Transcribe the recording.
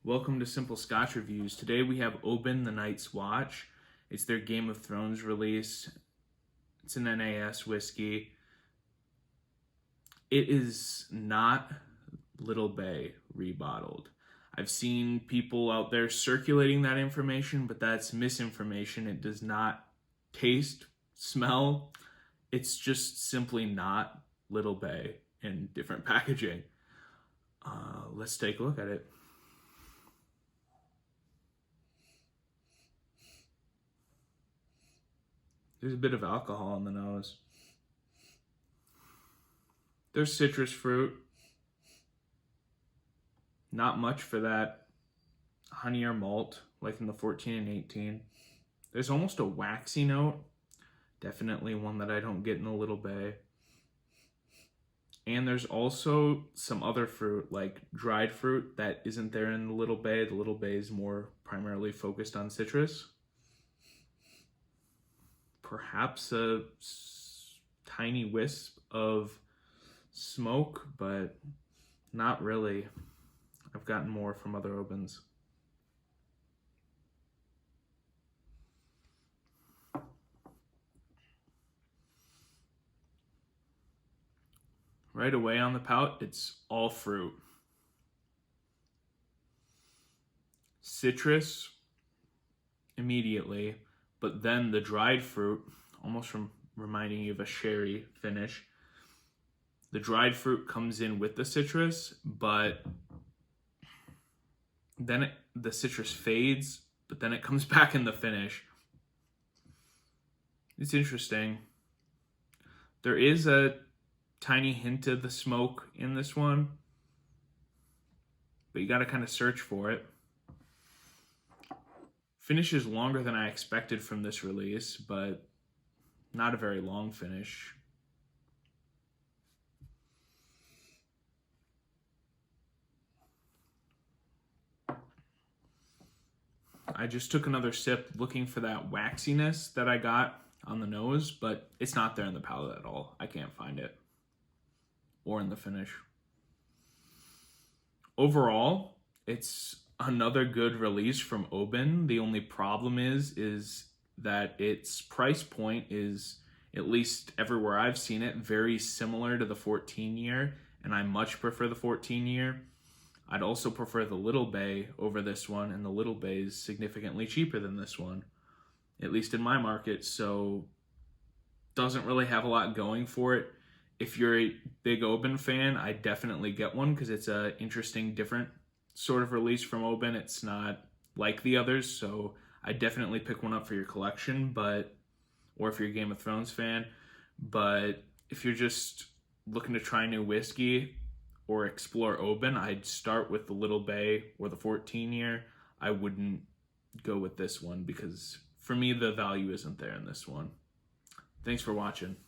Welcome to Simple Scotch Reviews. Today we have Oban the Night's Watch. It's their Game of Thrones release. It's an NAS whiskey. It is not Little Bay rebottled. I've seen people out there circulating that information, but that's misinformation. It does not taste, smell. It's just simply not Little Bay in different packaging. Let's take a look at it. There's a bit of alcohol on the nose. There's citrus fruit. Not much for that honey or malt, like in the 14 and 18. There's almost a waxy note. Definitely one that I don't get in a Little Bay. And there's also some other fruit, like dried fruit, that isn't there in the Little Bay. The Little Bay is more primarily focused on citrus. Perhaps a tiny wisp of smoke, but not really. I've gotten more from other Obans. Right away on the palate, it's all fruit. Citrus immediately, but then the dried fruit, almost reminding you of a sherry finish. The dried fruit comes in with the citrus, but then the citrus fades, but then it comes back in the finish. It's interesting. There is a tiny hint of the smoke in this one, but you got to kind of search for it. Finish is longer than I expected from this release, but not a very long finish. I just took another sip looking for that waxiness that I got on the nose, but it's not there in the palate at all. I can't find it. Or in the finish. Overall, it's another good release from Oban. The only problem is that its price point is, at least everywhere I've seen it, very similar to the 14-year, and I much prefer the 14-year. I'd also prefer the Little Bay over this one, and the Little Bay is significantly cheaper than this one, at least in my market, so doesn't really have a lot going for it. If you're a big Oban fan, I definitely get one because it's a interesting, different sort of release from Oban. It's not like the others, so I definitely pick one up for your collection, or if you're a Game of Thrones fan. But if you're just looking to try new whiskey or explore Oban, I'd start with the Little Bay or the 14-year. I wouldn't go with this one because for me, the value isn't there in this one. Thanks for watching.